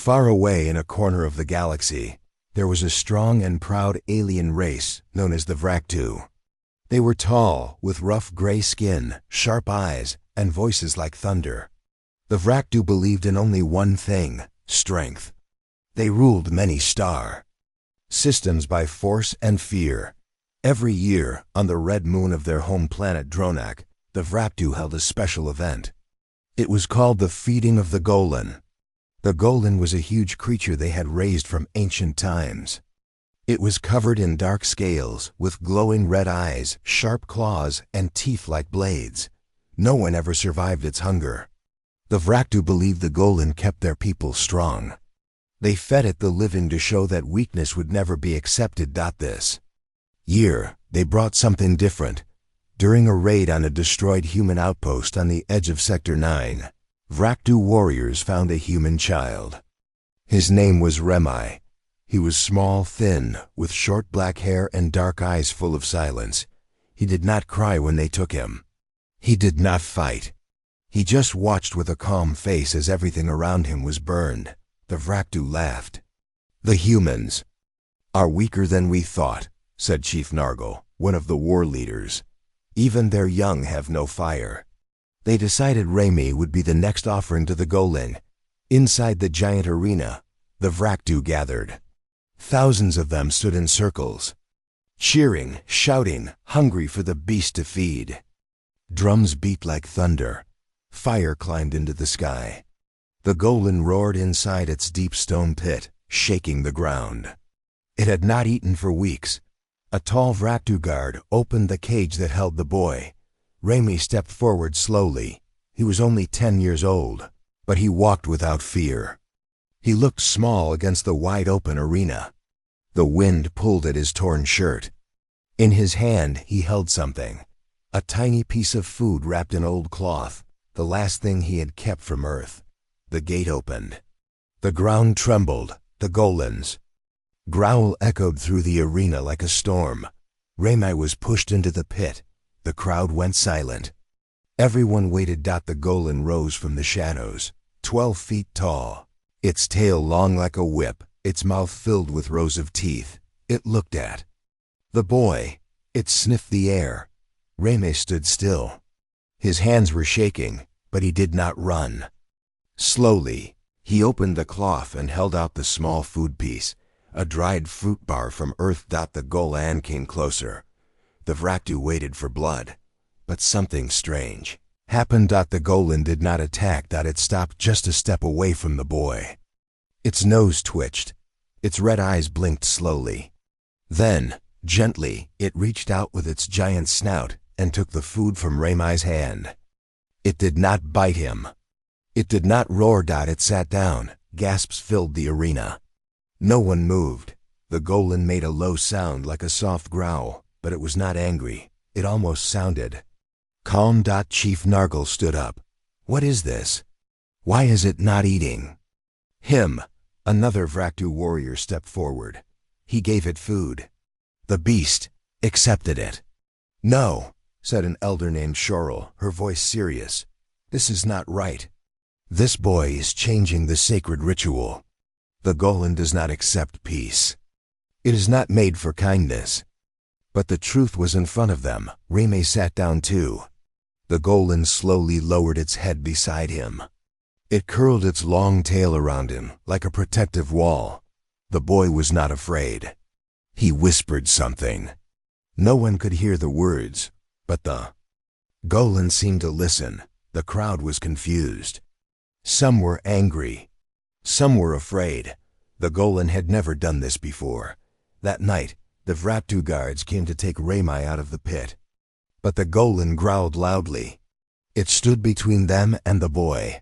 Far away in a corner of the galaxy, there was a strong and proud alien race known as the Vraktu. They were tall, with rough gray skin, sharp eyes, and voices like thunder. The Vraktu believed in only one thing: strength. They ruled many star systems by force and fear. Every year, on the red moon of their home planet Dronak, the Vraktu held a special event. It was called the Feeding of the Golan. The Golan was a huge creature they had raised from ancient times. It was covered in dark scales, with glowing red eyes, sharp claws, and teeth like blades. No one ever survived its hunger. The Vraktu believed the Golan kept their people strong. They fed it the living to show that weakness would never be accepted. This year, they brought something different. During a raid on a destroyed human outpost on the edge of Sector 9, Vraktu warriors found a human child. His name was Remai. He was small, thin, with short black hair and dark eyes full of silence. He did not cry when they took him. He did not fight. He just watched with a calm face as everything around him was burned. The Vraktu laughed. "The humans are weaker than we thought," said Chief Nargle, one of the war leaders. "Even their young have no fire." They decided Remy would be the next offering to the Golan. Inside the giant arena, the Vraktu gathered. Thousands of them stood in circles, cheering, shouting, hungry for the beast to feed. Drums beat like thunder. Fire climbed into the sky. The Golan roared inside its deep stone pit, shaking the ground. It had not eaten for weeks. A tall Vraktu guard opened the cage that held the boy. Remy stepped forward slowly. He was only 10 years old, but he walked without fear. He looked small against the wide-open arena. The wind pulled at his torn shirt. In his hand he held something, a tiny piece of food wrapped in old cloth, the last thing he had kept from Earth. The gate opened. The ground trembled. The Golans' growl echoed through the arena like a storm. Remy was pushed into the pit. The crowd went silent. Everyone waited. The Golan rose from the shadows, 12 feet tall, its tail long like a whip, its mouth filled with rows of teeth. It looked at the boy. It sniffed the air. Remy stood still. His hands were shaking, but he did not run. Slowly, he opened the cloth and held out the small food piece, a dried fruit bar from Earth. The Golan came closer. The Vraktu waited for blood, but something strange happened. The Golan did not attack. It stopped just a step away from the boy. Its nose twitched. Its red eyes blinked slowly. Then, gently, it reached out with its giant snout and took the food from Remy's hand. It did not bite him. It did not roar. It sat down. Gasps filled the arena. No one moved. The Golan made a low sound like a soft growl, but it was not angry. It almost sounded calm. Chief Nargle stood up. "What is this? Why is it not eating?" "Him." Another Vraktu warrior stepped forward. He gave it food. The beast accepted it. "No," said an elder named Shorel, her voice serious. "This is not right. This boy is changing the sacred ritual. The Golan does not accept peace. It is not made for kindness." But the truth was in front of them. Remy sat down too. The Golan slowly lowered its head beside him. It curled its long tail around him like a protective wall. The boy was not afraid. He whispered something. No one could hear the words, but the Golan seemed to listen. The crowd was confused. Some were angry. Some were afraid. The Golan had never done this before. That night, the Vraktu guards came to take Remy out of the pit. But the Golan growled loudly. It stood between them and the boy.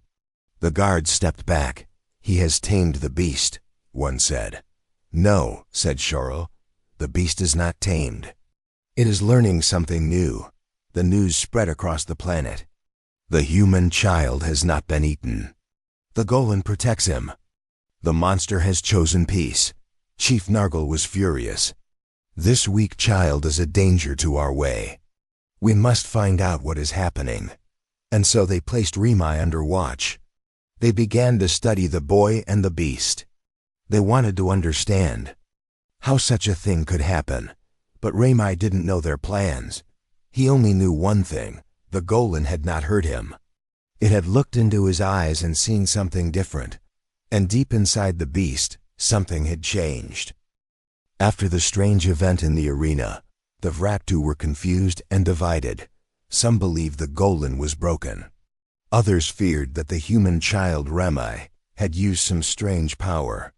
The guards stepped back. "He has tamed the beast," one said. "No," said Shorel. "The beast is not tamed. It is learning something new." The news spread across the planet. The human child has not been eaten. The Golan protects him. The monster has chosen peace. Chief Nargle was furious. "This weak child is a danger to our way. We must find out what is happening." And so they placed Remy under watch. They began to study the boy and the beast. They wanted to understand how such a thing could happen, but Ramai didn't know their plans. He only knew one thing: the golem had not hurt him. It had looked into his eyes and seen something different, and deep inside the beast, something had changed. After the strange event in the arena, the Vraktu were confused and divided. Some believed the golem was broken. Others feared that the human child Ramai had used some strange power.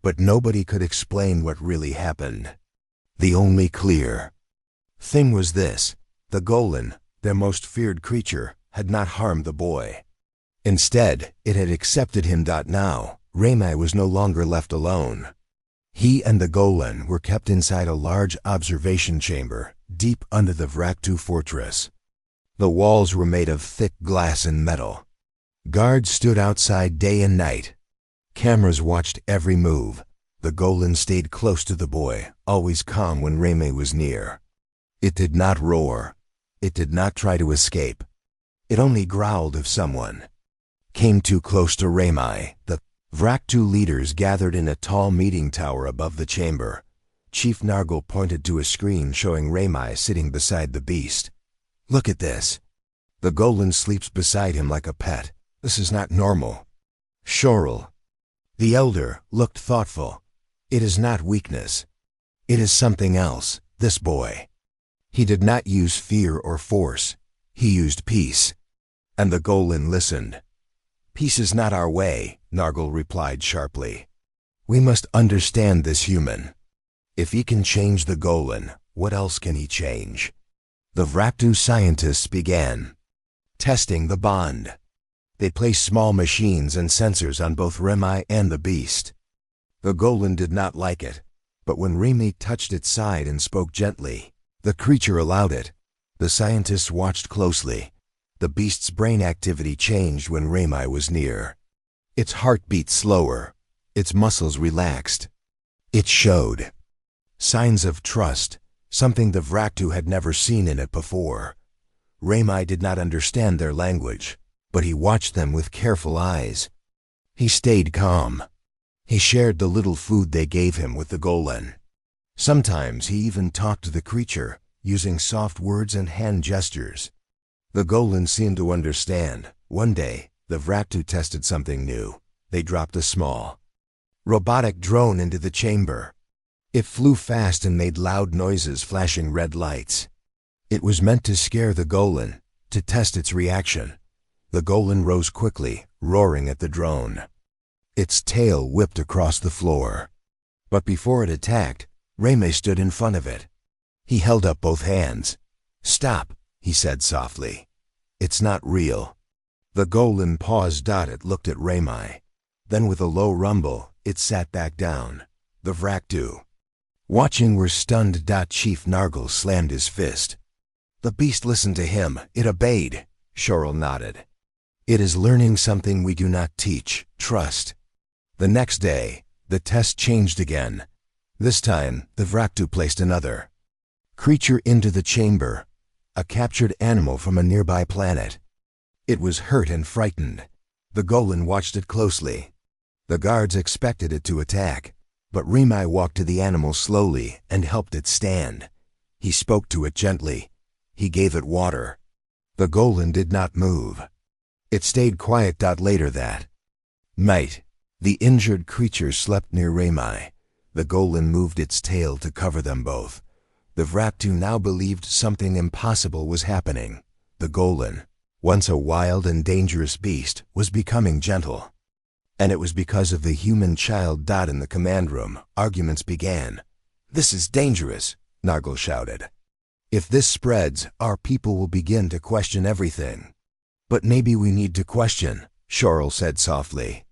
But nobody could explain what really happened. The only clear thing was this: the golem, their most feared creature, had not harmed the boy. Instead, it had accepted him. Now, Ramai was no longer left alone. He and the golem were kept inside a large observation chamber, deep under the Vraktu fortress. The walls were made of thick glass and metal. Guards stood outside day and night. Cameras watched every move. The golem stayed close to the boy, always calm when Ramai was near. It did not roar. It did not try to escape. It only growled if someone came too close to Ramai. The Vraktu leaders gathered in a tall meeting tower above the chamber. Chief Nargle pointed to a screen showing Ramai sitting beside the beast. "Look at this. The golem sleeps beside him like a pet. This is not normal." Shorel, the elder, looked thoughtful. "It is not weakness. It is something else. This boy. He did not use fear or force. He used peace." And the golem listened. "Peace is not our way," Nargle replied sharply. "We must understand this human. If he can change the golem, what else can he change?" The Vraktu scientists began testing the bond. They placed small machines and sensors on both Ramai and the beast. The golem did not like it, but when Ramai touched its side and spoke gently, the creature allowed it. The scientists watched closely. The beast's brain activity changed when Ramai was near. Its heart beat slower. Its muscles relaxed. It showed signs of trust, something the Vraktu had never seen in it before. Ramai did not understand their language, but he watched them with careful eyes. He stayed calm. He shared the little food they gave him with the golem. Sometimes he even talked to the creature, using soft words and hand gestures. The golem seemed to understand. One day, the Vraktu tested something new. They dropped a small robotic drone into the chamber. It flew fast and made loud noises, flashing red lights. It was meant to scare the golem, to test its reaction. The golem rose quickly, roaring at the drone. Its tail whipped across the floor. But before it attacked, Ramai stood in front of it. He held up both hands. "Stop," he said softly. "It's not real." The golem paused. It looked at Ramai. Then with a low rumble, it sat back down. The Vraktu, watching, were stunned. Chief Nargle slammed his fist. "The beast listened to him. It obeyed." Shorel nodded. "It is learning something we do not teach: trust." The next day, the test changed again. This time, the Vraktu placed another creature into the chamber, a captured animal from a nearby planet. It was hurt and frightened. The golem watched it closely. The guards expected it to attack, but Ramai walked to the animal slowly and helped it stand. He spoke to it gently. He gave it water. The golem did not move. It stayed quiet. Later that night, the injured creature slept near Ramai. The golem moved its tail to cover them both. The Vraktu now believed something impossible was happening. The golem, once a wild and dangerous beast, was becoming gentle. And it was because of the human child. In the command room, arguments began. "This is dangerous," Nargle shouted. "If this spreads, our people will begin to question everything." "But maybe we need to question," Shorel said softly.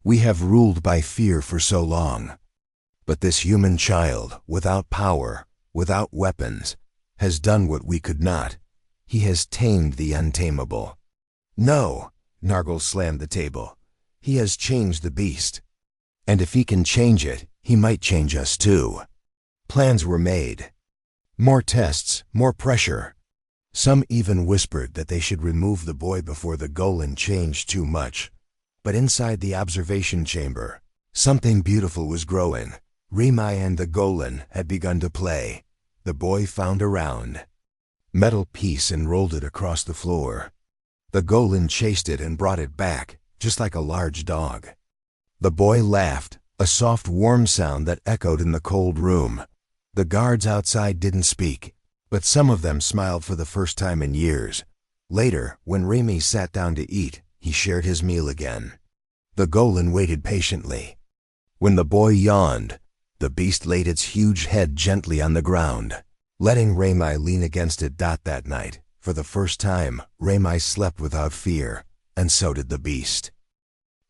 "We have ruled by fear for so long. But this human child, without power, without weapons, has done what we could not. He has tamed the untamable." "No," Nargle slammed the table. "He has changed the beast. And if he can change it, he might change us too." Plans were made. More tests, more pressure. Some even whispered that they should remove the boy before the golem changed too much. But inside the observation chamber, something beautiful was growing. Remai and the golem had begun to play. The boy found a round metal piece and rolled it across the floor. The golem chased it and brought it back, just like a large dog. The boy laughed, a soft, warm sound that echoed in the cold room. The guards outside didn't speak, but some of them smiled for the first time in years. Later, when Remy sat down to eat, he shared his meal again. The golem waited patiently. When the boy yawned, the beast laid its huge head gently on the ground, letting Remy lean against it. That night, for the first time, Remy slept without fear, and so did the beast.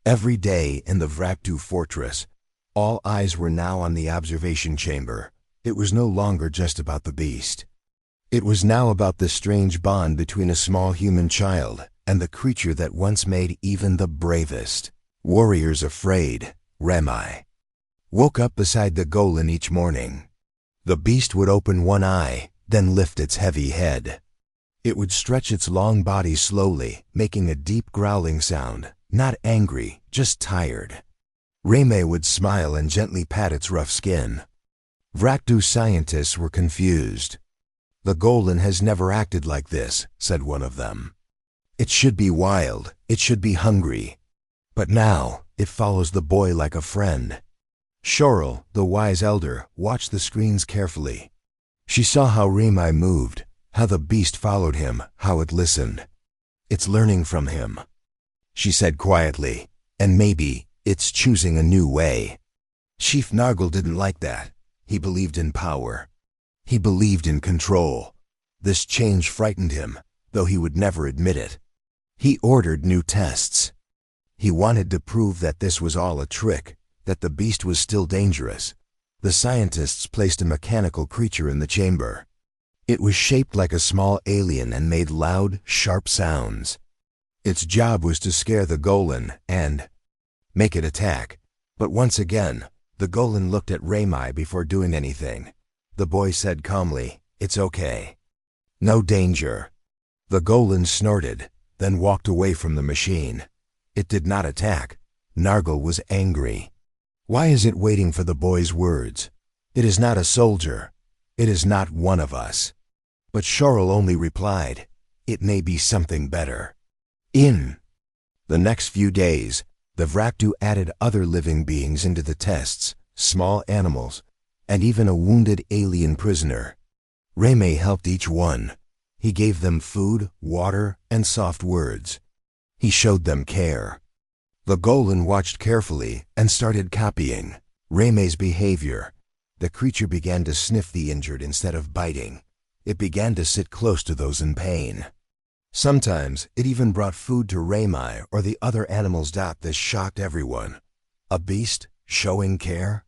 Every day in the Vraktu fortress, all eyes were now on the observation chamber. It was no longer just about the beast. It was now about the strange bond between a small human child and the creature that once made even the bravest warriors afraid. Remy woke up beside the golem each morning. The beast would open one eye, then lift its heavy head. It would stretch its long body slowly, making a deep growling sound, not angry, just tired. Remy would smile and gently pat its rough skin. Vraktu scientists were confused. "The golem has never acted like this," said one of them. "It should be wild, it should be hungry. But now, it follows the boy like a friend." Shorel, the wise elder, watched the screens carefully. She saw how Remy moved, how the beast followed him, how it listened. "It's learning from him," she said quietly, "and maybe it's choosing a new way." Chief Nargle didn't like that. He believed in power. He believed in control. This change frightened him, though he would never admit it. He ordered new tests. He wanted to prove that this was all a trick, that the beast was still dangerous. The scientists placed a mechanical creature in the chamber. It was shaped like a small alien and made loud, sharp sounds. Its job was to scare the golem and make it attack. But once again, the golem looked at Remy before doing anything. The boy said calmly, "It's okay. No danger." The golem snorted, then walked away from the machine. It did not attack. Nargle was angry. Why is it waiting for the boy's words? It is not a soldier. It is not one of us. But Shorel only replied, "It may be something better." In the next few days, the Vraktu added other living beings into the tests, small animals, and even a wounded alien prisoner. Remy helped each one. He gave them food, water, and soft words. He showed them care. The golem watched carefully and started copying Remy's behavior. The creature began to sniff the injured instead of biting. It began to sit close to those in pain. Sometimes it even brought food to Remy or the other animals. This shocked everyone. A beast showing care?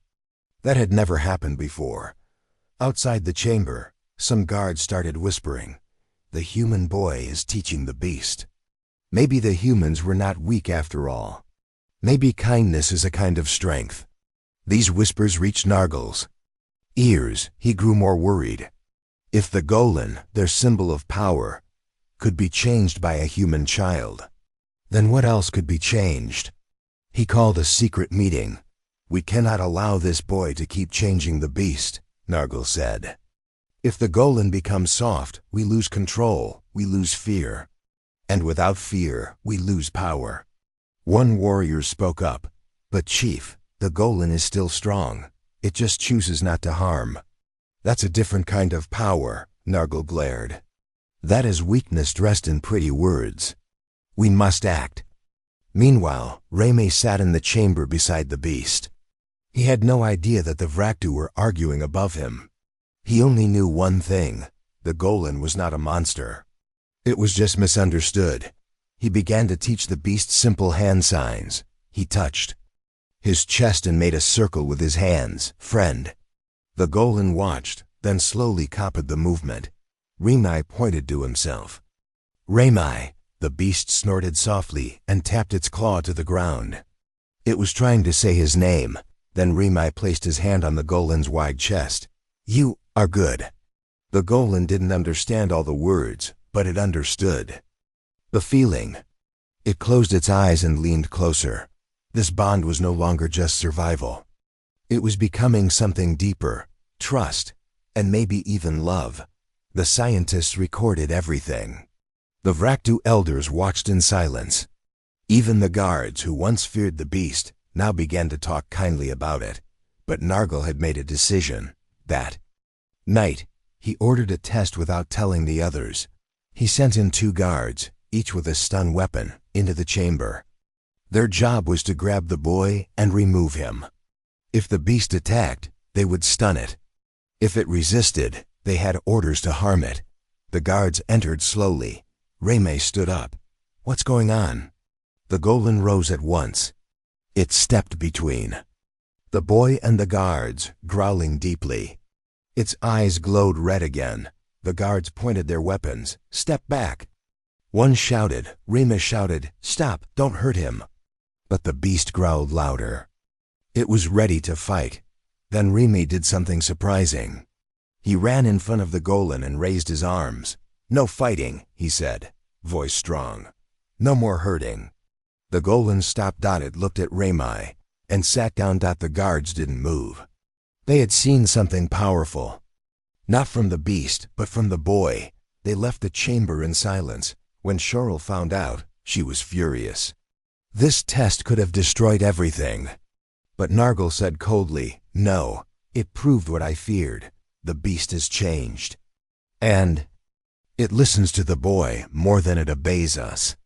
That had never happened before. Outside the chamber, some guards started whispering, "The human boy is teaching the beast." Maybe the humans were not weak after all. Maybe kindness is a kind of strength. These whispers reached Nargle's ears. He grew more worried. If the golem, their symbol of power, could be changed by a human child, then what else could be changed? He called a secret meeting. "We cannot allow this boy to keep changing the beast," Nargle said. "If the golem becomes soft, we lose control, we lose fear. And without fear, we lose power." One warrior spoke up, "But Chief, the golem is still strong. It just chooses not to harm." "That's a different kind of power," Nargle glared. "That is weakness dressed in pretty words. We must act." Meanwhile, Remy sat in the chamber beside the beast. He had no idea that the Vraktu were arguing above him. He only knew one thing: the golem was not a monster. It was just misunderstood. He began to teach the beast simple hand signs. He touched his chest and made a circle with his hands. "Friend." The golem watched, then slowly copied the movement. Remy pointed to himself. "Remy." The beast snorted softly and tapped its claw to the ground. It was trying to say his name. Then Remy placed his hand on the golem's wide chest. "You are good." The golem didn't understand all the words, but it understood the feeling. It closed its eyes and leaned closer. This bond was no longer just survival. It was becoming something deeper, trust, and maybe even love. The scientists recorded everything. The Vraktu elders watched in silence. Even the guards who once feared the beast now began to talk kindly about it. But Nargle had made a decision. That night, he ordered a test without telling the others. He sent in 2 guards, each with a stun weapon, into the chamber. Their job was to grab the boy and remove him. If the beast attacked, they would stun it. If it resisted, they had orders to harm it. The guards entered slowly. Reme stood up. "What's going on?" The golem rose at once. It stepped between the boy and the guards, growling deeply. Its eyes glowed red again. The guards pointed their weapons. "Step back." One shouted. Reme shouted, "Stop, don't hurt him." But the beast growled louder. It was ready to fight. Then Reme did something surprising. He ran in front of the golem and raised his arms. "No fighting," he said, voice strong. "No more hurting." The golem stopped. It looked at Reme and sat down. The guards didn't move. They had seen something powerful. Not from the beast, but from the boy. They left the chamber in silence. When Shorel found out, she was furious. This test could have destroyed everything. But Nargle said coldly, "No, it proved what I feared. The beast has changed. And it listens to the boy more than it obeys us."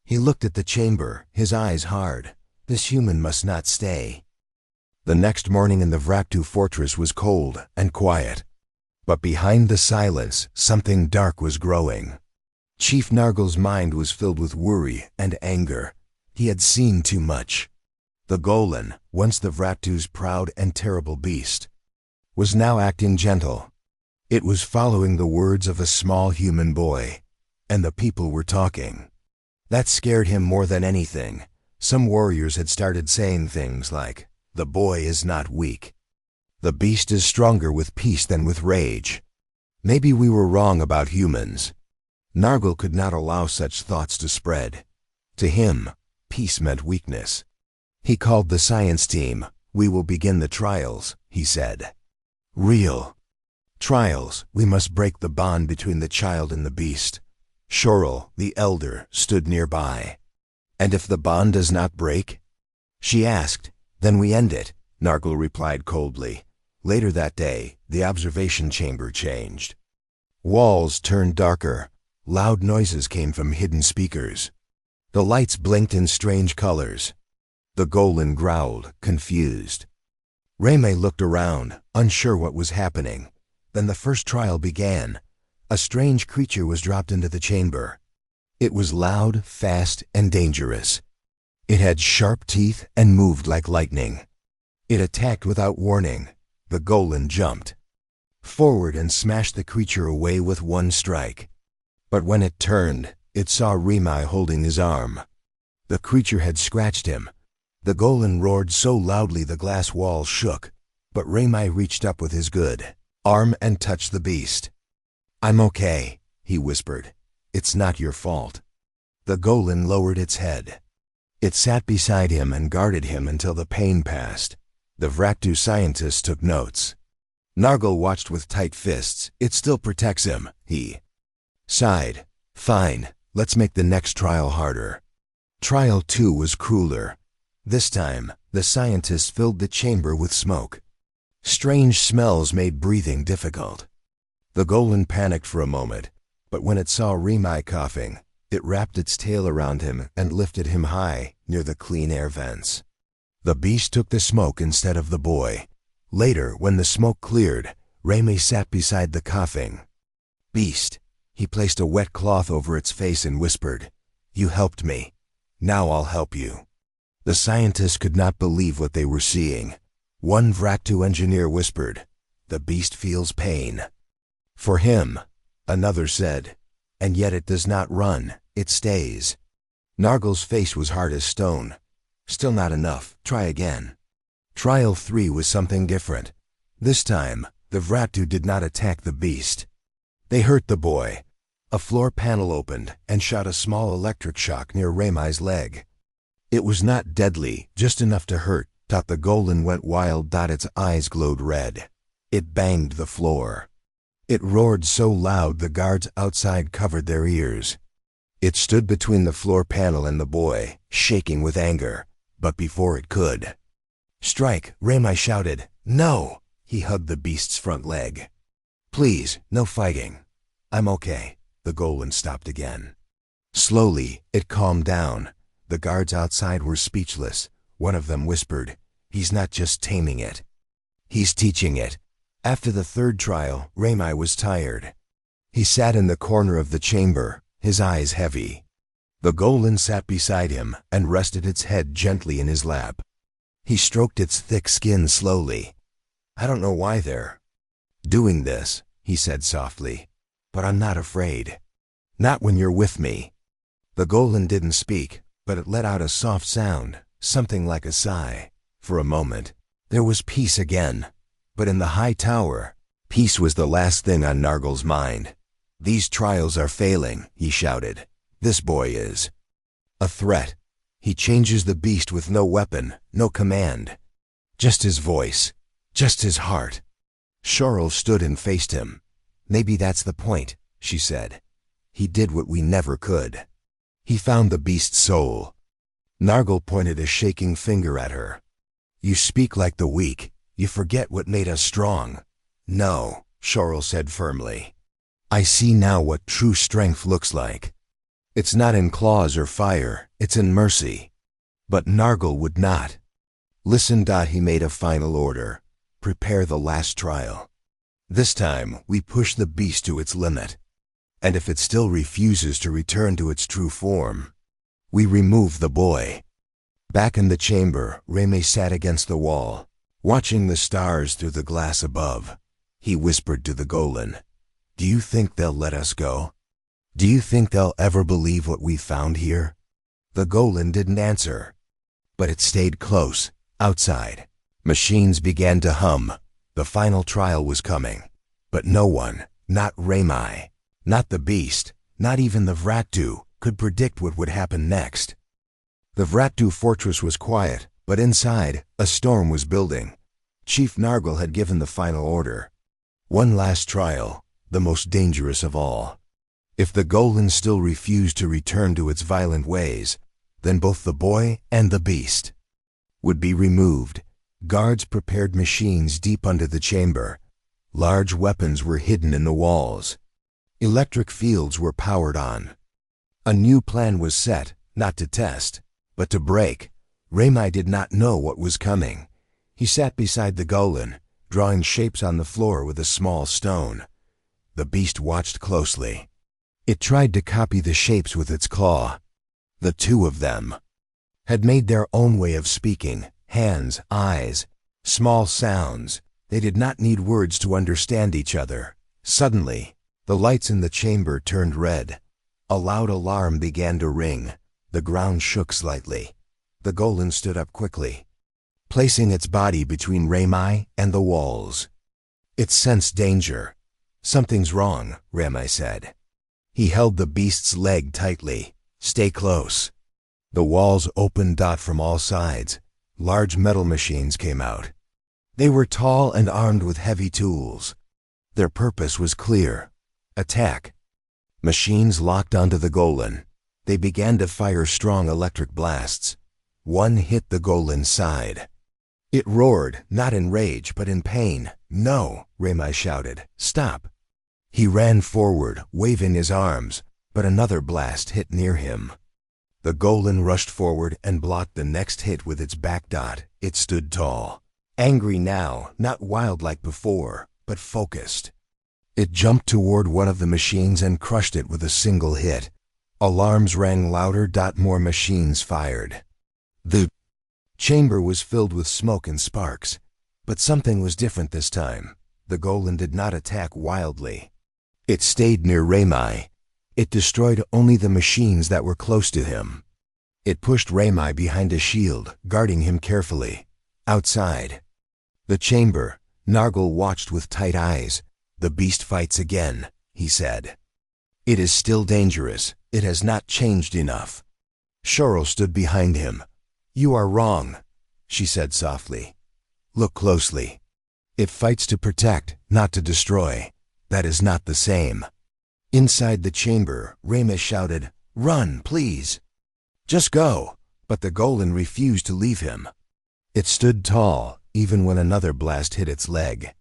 He looked at the chamber, his eyes hard. This human must not stay. The next morning in the Vraktu fortress was cold and quiet. But behind the silence, something dark was growing. Chief Nargle's mind was filled with worry and anger. He had seen too much. The golem, once the Vraktu's proud and terrible beast, was now acting gentle. It was following the words of a small human boy, and the people were talking. That scared him more than anything. Some warriors had started saying things like, "The boy is not weak. The beast is stronger with peace than with rage." Maybe we were wrong about humans. Nargle could not allow such thoughts to spread. To him, peace meant weakness. He called the science team. "We will begin the trials," he said. "Real trials. We must break the bond between the child and the beast." Shorel, the elder, stood nearby. "And if the bond does not break?" she asked. "Then we end it," Nargle replied coldly. Later that day, the observation chamber changed. Walls turned darker. Loud noises came from hidden speakers. The lights blinked in strange colors. The golem growled, confused. Reme looked around, unsure what was happening. Then the first trial began. A strange creature was dropped into the chamber. It was loud, fast, and dangerous. It had sharp teeth and moved like lightning. It attacked without warning. The golem jumped forward and smashed the creature away with one strike. But when it turned, it saw Reme holding his arm. The creature had scratched him. The golem roared so loudly the glass walls shook. But Reme reached up with his good arm and touched the beast. "I'm okay," he whispered. "It's not your fault." The golem lowered its head. It sat beside him and guarded him until the pain passed. The Vraktu scientists took notes. Nargle watched with tight fists. "It still protects him," he sighed. "Fine, let's make the next trial harder." Trial 2 was crueler. This time, the scientists filled the chamber with smoke. Strange smells made breathing difficult. The golem panicked for a moment, but when it saw Reme coughing, it wrapped its tail around him and lifted him high near the clean air vents. The beast took the smoke instead of the boy. Later, when the smoke cleared, Reme sat beside the coughing beast. He placed a wet cloth over its face and whispered, "You helped me. Now I'll help you." The scientists could not believe what they were seeing. One Vraktu engineer whispered, "The beast feels pain." "For him," another said, "and yet it does not run, it stays." Nargle's face was hard as stone. "Still not enough. Try again." Trial 3 was something different. This time, the Vraktu did not attack the beast. They hurt the boy, A floor panel opened and shot a small electric shock near Raymai's leg. It was not deadly, just enough to hurt. The golem went wild. Its eyes glowed red. It banged the floor. It roared so loud the guards outside covered their ears. It stood between the floor panel and the boy, shaking with anger. But before it could strike, Raymai shouted, "No!" He hugged the beast's front leg. "Please, no fighting. I'm okay." The golem stopped again. Slowly, it calmed down. The guards outside were speechless. One of them whispered, "He's not just taming it. He's teaching it." After the third trial, Raymai was tired. He sat in the corner of the chamber, his eyes heavy. The golem sat beside him and rested its head gently in his lap. He stroked its thick skin slowly. "I don't know why they're doing this," he said softly, "but I'm not afraid. Not when you're with me." The golem didn't speak, but it let out a soft sound, something like a sigh. For a moment, there was peace again. But in the high tower, peace was the last thing on Nargle's mind. "These trials are failing," he shouted. "This boy is a threat. He changes the beast with no weapon, no command. Just his voice, just his heart." Cheryl stood and faced him. "Maybe that's the point," she said. "He did what we never could. He found the beast's soul." Nargle pointed a shaking finger at her. "You speak like the weak. You forget what made us strong." "No," Cheryl said firmly. "I see now what true strength looks like. It's not in claws or fire, it's in mercy." But Nargle would not. "Listen." He made a final order. "Prepare the last trial. This time, we push the beast to its limit. And if it still refuses to return to its true form, we remove the boy." Back in the chamber, Raymai sat against the wall, watching the stars through the glass above. He whispered to the golem, "Do you think they'll let us go? Do you think they'll ever believe what we found here?" The golem didn't answer, but it stayed close, outside. Machines began to hum. The final trial was coming. But no one, not Raymai, not the beast, not even the Vraktu, could predict what would happen next. The Vraktu fortress was quiet, but inside, a storm was building. Chief Nargle had given the final order. One last trial, the most dangerous of all. If the golem still refused to return to its violent ways, then both the boy and the beast would be removed. Guards prepared machines deep under the chamber. Large weapons were hidden in the walls. Electric fields were powered on. A new plan was set, not to test, but to break. Raymai did not know what was coming. He sat beside the golem, drawing shapes on the floor with a small stone. The beast watched closely. It tried to copy the shapes with its claw. The two of them had made their own way of speaking, hands, eyes, small sounds. They did not need words to understand each other. Suddenly, the lights in the chamber turned red. A loud alarm began to ring. The ground shook slightly. The golem stood up quickly, placing its body between Raymai and the walls. It sensed danger. "Something's wrong," Raymai said. He held the beast's leg tightly. "Stay close." The walls opened from all sides. Large metal machines came out. They were tall and armed with heavy tools. Their purpose was clear: attack. Machines locked onto the golem. They began to fire strong electric blasts. One hit the golem's side. It roared, not in rage, but in pain. "No!" Raymai shouted. "Stop!" He ran forward, waving his arms, but another blast hit near him. The golem rushed forward and blocked the next hit with its back. It stood tall, angry now, not wild like before, but focused. It jumped toward one of the machines and crushed it with a single hit. Alarms rang louder. More machines fired. The chamber was filled with smoke and sparks. But something was different this time. The golem did not attack wildly. It stayed near Raymai. It destroyed only the machines that were close to him. It pushed Raymai behind a shield, guarding him carefully. Outside the chamber, Nargle watched with tight eyes. "The beast fights again," he said. It is still dangerous. It has not changed enough. Cheryl stood behind him. You are wrong, she said softly. Look closely. It fights to protect, not to destroy. That is not the same. Inside the chamber, Ramesh shouted, Run, please. Just go. But the golem refused to leave him. It stood tall, even when another blast hit its leg.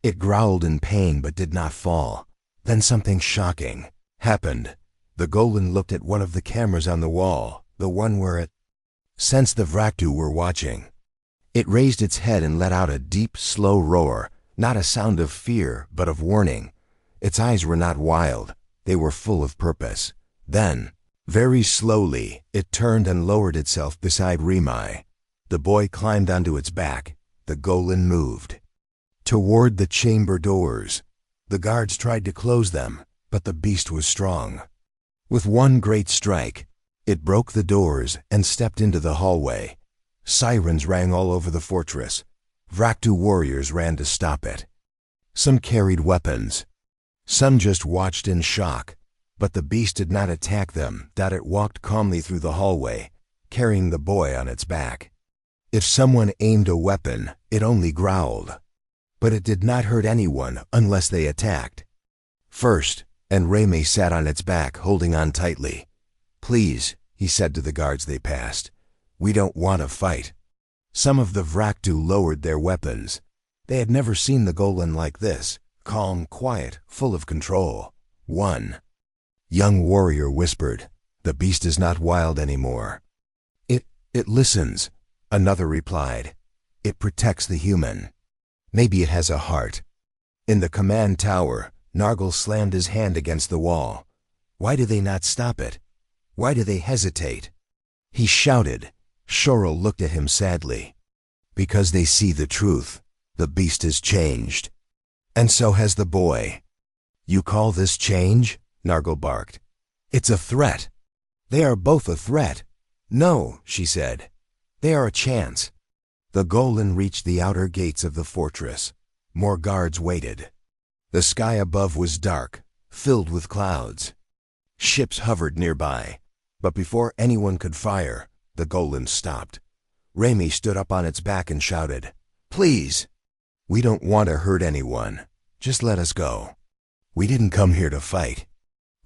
It growled in pain but did not fall. Then something shocking happened. The golem looked at one of the cameras on the wall, the one where it sensed the Vraktu were watching. It raised its head and let out a deep, slow roar, not a sound of fear, but of warning. Its eyes were not wild. They were full of purpose. Then, very slowly, it turned and lowered itself beside Remai. The boy climbed onto its back. The golem moved toward the chamber doors. The guards tried to close them, but the beast was strong. With one great strike, it broke the doors and stepped into the hallway. Sirens rang all over the fortress. Vraktu warriors ran to stop it. Some carried weapons. Some just watched in shock. But the beast did not attack them. It walked calmly through the hallway, carrying the boy on its back. If someone aimed a weapon, it only growled. But it did not hurt anyone unless they attacked. First, and Rame sat on its back, holding on tightly. Please, he said to the guards they passed. We don't want to fight. Some of the Vraktu lowered their weapons. They had never seen the golem like this, calm, quiet, full of control. One young warrior whispered, The beast is not wild anymore. It listens, another replied. It protects the human. Maybe it has a heart. In the command tower, Nargle slammed his hand against the wall. Why do they not stop it? Why do they hesitate? He shouted. Cheryl looked at him sadly. Because they see the truth. The beast has changed. And so has the boy. You call this change? Nargle barked. It's a threat. They are both a threat. No, she said. They are a chance. The golem reached the outer gates of the fortress. More guards waited. The sky above was dark, filled with clouds. Ships hovered nearby. But before anyone could fire, the golem stopped. Rami stood up on its back and shouted, Please! We don't want to hurt anyone. Just let us go. We didn't come here to fight.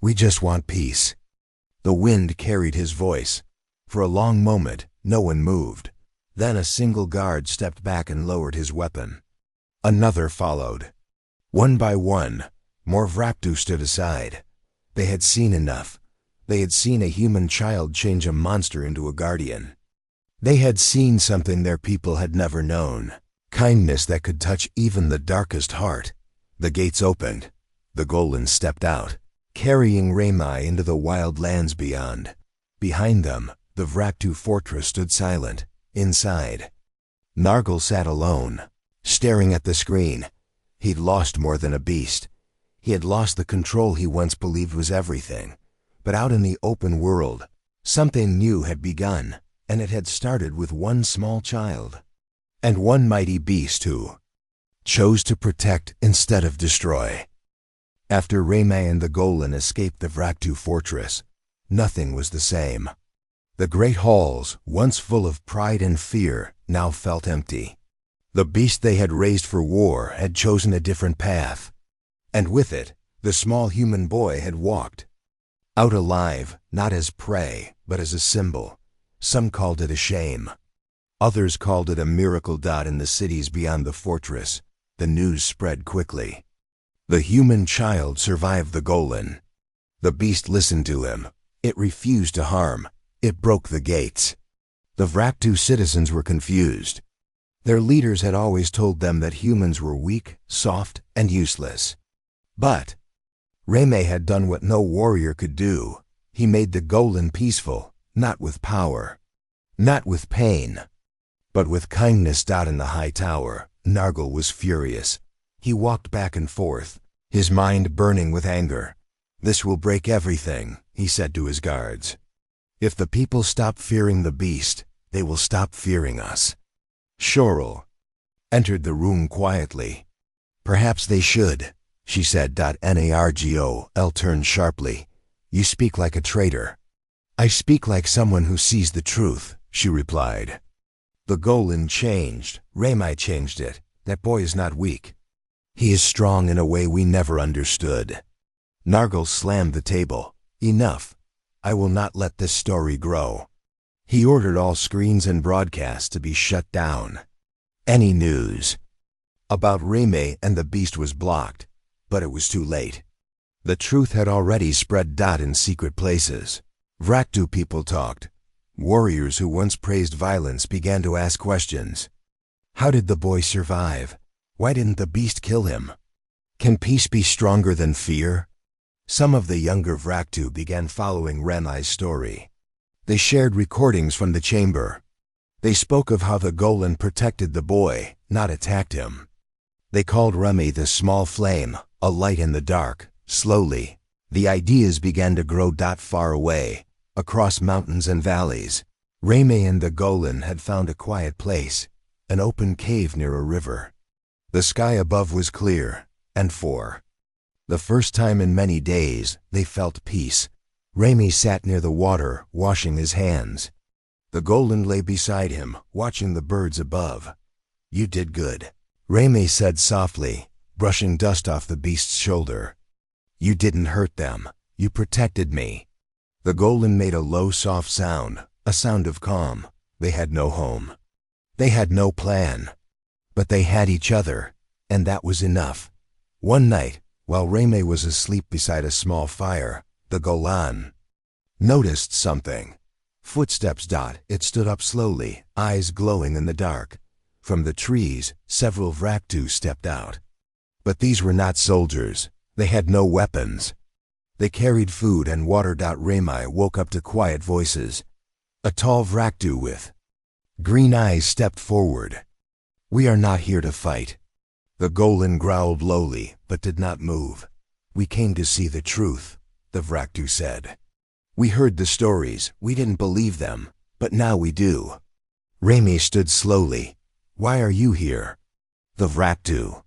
We just want peace. The wind carried his voice. For a long moment, no one moved. Then a single guard stepped back and lowered his weapon. Another followed. One by one, more Vraktu stood aside. They had seen enough. They had seen a human child change a monster into a guardian. They had seen something their people had never known. Kindness that could touch even the darkest heart. The gates opened. The golem stepped out, carrying Ramai into the wild lands beyond. Behind them, the Vraktu fortress stood silent. Inside, Nargle sat alone, staring at the screen. He'd lost more than a beast. He had lost the control he once believed was everything. But out in the open world, something new had begun, and it had started with one small child. And one mighty beast who chose to protect instead of destroy. After Ramai and the golem escaped the Vraktu fortress, nothing was the same. The great halls, once full of pride and fear, now felt empty. The beast they had raised for war had chosen a different path. And with it, the small human boy had walked. Out alive, not as prey, but as a symbol. Some called it a shame. Others called it a miracle. In the cities beyond the fortress, the news spread quickly. The human child survived the golem. The beast listened to him. It refused to harm. It broke the gates. The Vraktu citizens were confused. Their leaders had always told them that humans were weak, soft, and useless. But Rame had done what no warrior could do. He made the golem peaceful, not with power, not with pain, but with kindness. In the high tower, Nargle was furious. He walked back and forth, his mind burning with anger. This will break everything, he said to his guards. If the people stop fearing the beast, they will stop fearing us. Cheryl entered the room quietly. Perhaps they should. she said. Nargol turned sharply. You speak like a traitor. I speak like someone who sees the truth, she replied. The Golan changed. Ramai changed it. That boy is not weak. He is strong in a way we never understood. Nargol slammed the table. Enough. I will not let this story grow. He ordered all screens and broadcasts to be shut down. Any news about Ramai and the beast was blocked, but it was too late. The truth had already spread. In secret places, Vraktu people talked. Warriors who once praised violence began to ask questions. How did the boy survive? Why didn't the beast kill him? Can peace be stronger than fear? Some of the younger Vraktu began following Ramai's story. They shared recordings from the chamber. They spoke of how the Golan protected the boy, not attacked him. They called Ramai the small flame, a light in the dark. Slowly, the ideas began to grow. Far away, across mountains and valleys, Ramai and the Golan had found a quiet place, an open cave near a river. The sky above was clear, and for the first time in many days, they felt peace. Ramai sat near the water, washing his hands. The Golan lay beside him, watching the birds above. You did good, Ramai said softly, brushing dust off the beast's shoulder. You didn't hurt them. You protected me. The Golan made a low, soft sound, a sound of calm. They had no home. They had no plan. But they had each other, and that was enough. One night, while Ramai was asleep beside a small fire, the Golan noticed something. Footsteps. It stood up slowly, eyes glowing in the dark. From the trees, several Vraktu stepped out. But these were not soldiers. They had no weapons. They carried food and water. Ramai woke up to quiet voices. A tall Vraktu with green eyes stepped forward. We are not here to fight. The Golan growled lowly, but did not move. We came to see the truth, the Vraktu said. We heard the stories. We didn't believe them, but now we do. Ramai stood slowly. Why are you here? The Vraktu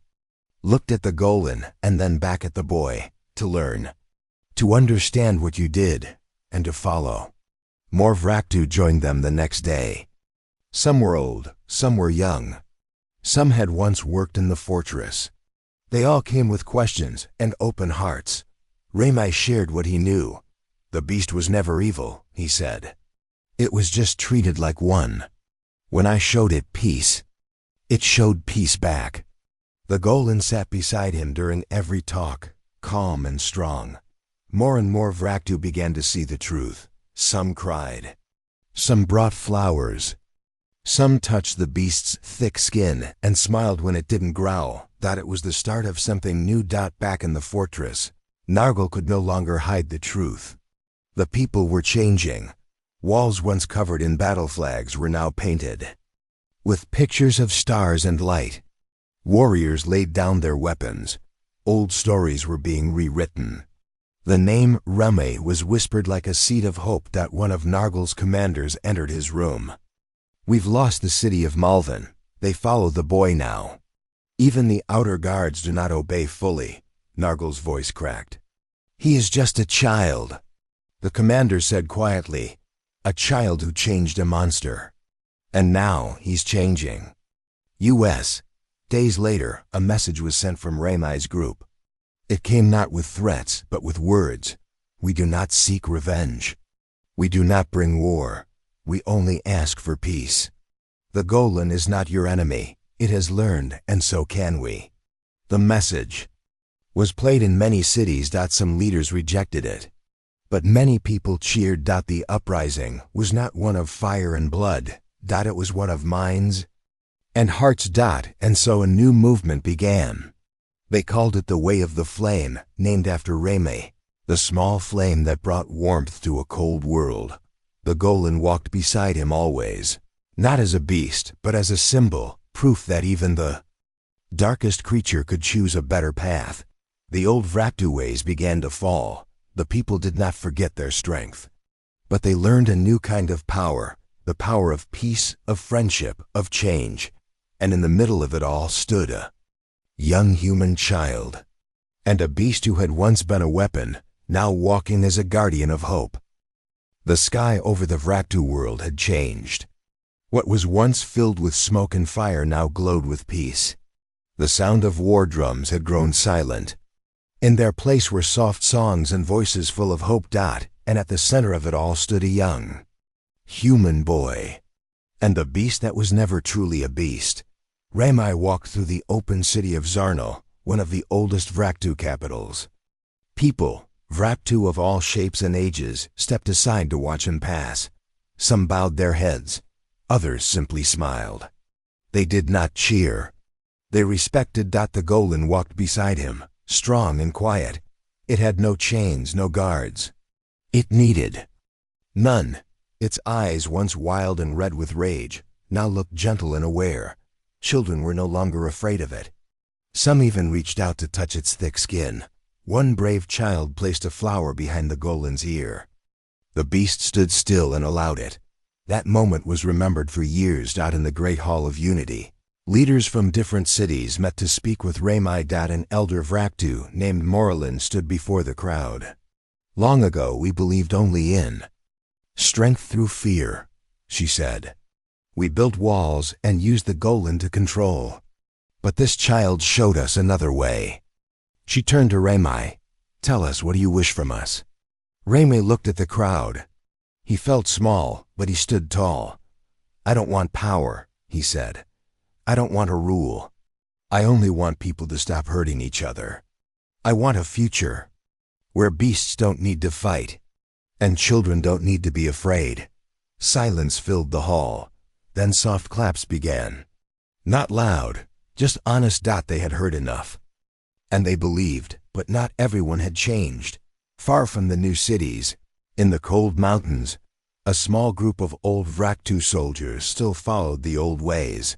looked at the Golan and then back at the boy. To learn. To understand what you did, and to follow. More Vraktu joined them the next day. Some were old, some were young. Some had once worked in the fortress. They all came with questions and open hearts. Ramai shared what he knew. The beast was never evil, he said. It was just treated like one. When I showed it peace, it showed peace back. The Golan sat beside him during every talk, calm and strong. More and more Vraktu began to see the truth. Some cried. Some brought flowers. Some touched the beast's thick skin and smiled when it didn't growl. That it was the start of something new. Back in the fortress, Nargol could no longer hide the truth. The people were changing. Walls once covered in battle flags were now painted with pictures of stars and light. Warriors laid down their weapons. Old stories were being rewritten. The name Ramai was whispered like a seed of hope. One of Nargol's commanders entered his room. We've lost the city of Malvin. They follow the boy now. Even the outer guards do not obey fully. Nargol's voice cracked. He is just a child, the commander said quietly. A child who changed a monster. And now he's changing. U.S. Days later, a message was sent from Ramai's group. It came not with threats, but with words. We do not seek revenge. We do not bring war. We only ask for peace. The Golan is not your enemy. It has learned, and so can we. The message was played in many cities. Some leaders rejected it. But many people cheered. The uprising was not one of fire and blood. It was one of minds and hearts. And so a new movement began. They called it the Way of the Flame, named after Ramai, the small flame that brought warmth to a cold world. The Golan walked beside him always, not as a beast, but as a symbol, proof that even the darkest creature could choose a better path. The old Vraktu ways began to fall. The people did not forget their strength, but they learned a new kind of power, the power of peace, of friendship, of change. And in the middle of it all stood a young human child. and a beast who had once been a weapon, now walking as a guardian of hope. The sky over the Vraktu world had changed. What was once filled with smoke and fire now glowed with peace. The sound of war drums had grown silent. In their place were soft songs and voices full of hope. And at the center of it all stood a young, human boy. And the beast that was never truly a beast. Ramai walked through the open city of Zarnal, one of the oldest Vraktu capitals. People, Vraktu of all shapes and ages, stepped aside to watch him pass. Some bowed their heads, others simply smiled. They did not cheer. They respected. The Golan walked beside him, strong and quiet. It had no chains, no guards. It needed none. Its eyes, once wild and red with rage, now looked gentle and aware. Children were no longer afraid of it. Some even reached out to touch its thick skin. One brave child placed a flower behind the Golan's ear. The beast stood still and allowed it. That moment was remembered for years. In the Great Hall of Unity, leaders from different cities met to speak with Ramai. An elder Vraktu named Moralin stood before the crowd. Long ago we believed only in strength through fear, she said. We built walls and used the Golan to control. But this child showed us another way. She turned to Ramai. Tell us, what do you wish from us? Ramai looked at the crowd. He felt small, but he stood tall. I don't want power, he said. I don't want to rule. I only want people to stop hurting each other. I want a future where beasts don't need to fight, and children don't need to be afraid. Silence filled the hall. Then soft claps began. Not loud, just honest. They had heard enough. And they believed, but not everyone had changed. Far from the new cities, in the cold mountains, a small group of old Vraktu soldiers still followed the old ways.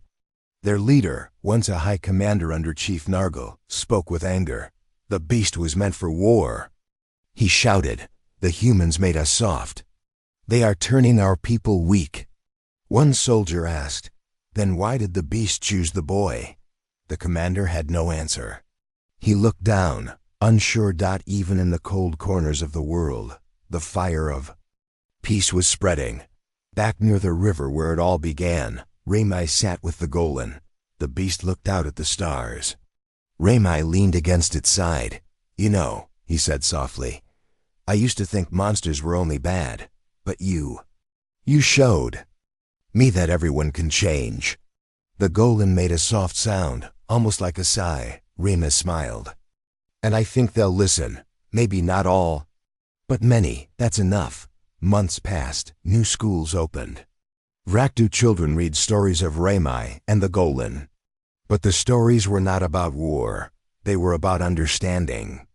Their leader, once a high commander under Chief Nargol, spoke with anger. The beast was meant for war. He shouted, the humans made us soft. They are turning our people weak. One soldier asked, then why did the beast choose the boy? The commander had no answer. He looked down, unsure. Even in the cold corners of the world, the fire of peace was spreading. Back near the river where it all began, Ramai sat with the Golan. The beast looked out at the stars. Ramai leaned against its side. You know, he said softly, I used to think monsters were only bad, but you showed me that everyone can change. The Golan made a soft sound, almost like a sigh. Ramai smiled. And I think they'll listen. Maybe not all, but many. That's enough. Months passed. New schools opened. Vraktu children read stories of Ramai and the Golan. But the stories were not about war. They were about understanding.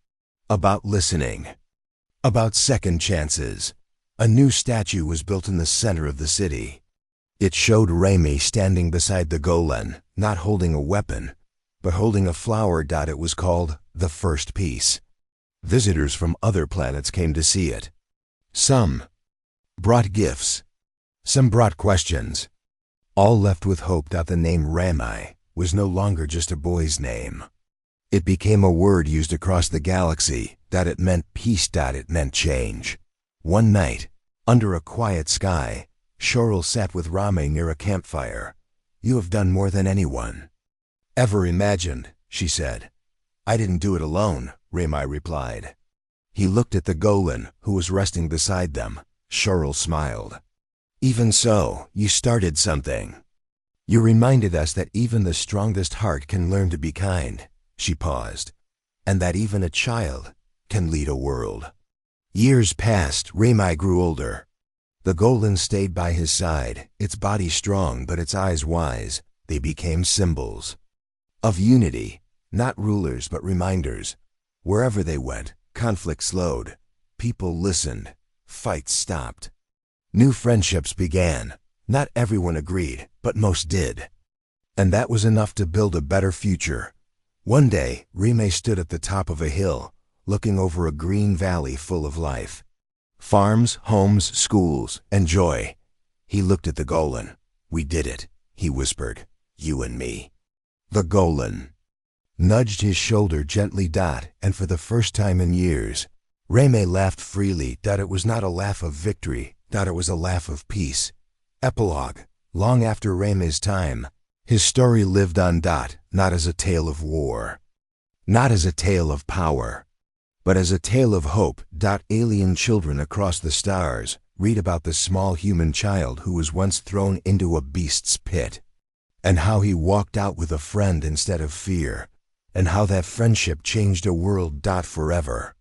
About listening. About second chances. A new statue was built in the center of the city. It showed Ramai standing beside the Golan, not holding a weapon, but holding a flower. It was called the First Peace. Visitors from other planets came to see it. Some brought gifts. Some brought questions. All left with hope. The name Ramai was no longer just a boy's name. It became a word used across the galaxy. It meant peace. It meant change. One night, under a quiet sky, Shorel sat with Ramai near a campfire. You have done more than anyone ever imagined, she said. I didn't do it alone, Ramai replied. He looked at the Golan, who was resting beside them. Shorel smiled. Even so, you started something. You reminded us that even the strongest heart can learn to be kind. She paused. And that even a child can lead a world. Years passed. Ramai grew older. The Golan stayed by his side, its body strong but its eyes wise. They became symbols of unity, not rulers but reminders. Wherever they went, conflict slowed. People listened. Fights stopped. New friendships began. Not everyone agreed, but most did. And that was enough to build a better future. One day, Ramai stood at the top of a hill, looking over a green valley full of life. Farms, homes, schools, and joy. He looked at the Golan. We did it, he whispered. You and me. The Golan nudged his shoulder gently. And for the first time in years, Reme laughed freely. It was not a laugh of victory. It was a laugh of peace. Epilogue. Long after Reme's time, his story lived on. Not as a tale of war, not as a tale of power, but as a tale of hope. Alien children across the stars read about the small human child who was once thrown into a beast's pit, and how he walked out with a friend instead of fear, and how that friendship changed a world. Forever.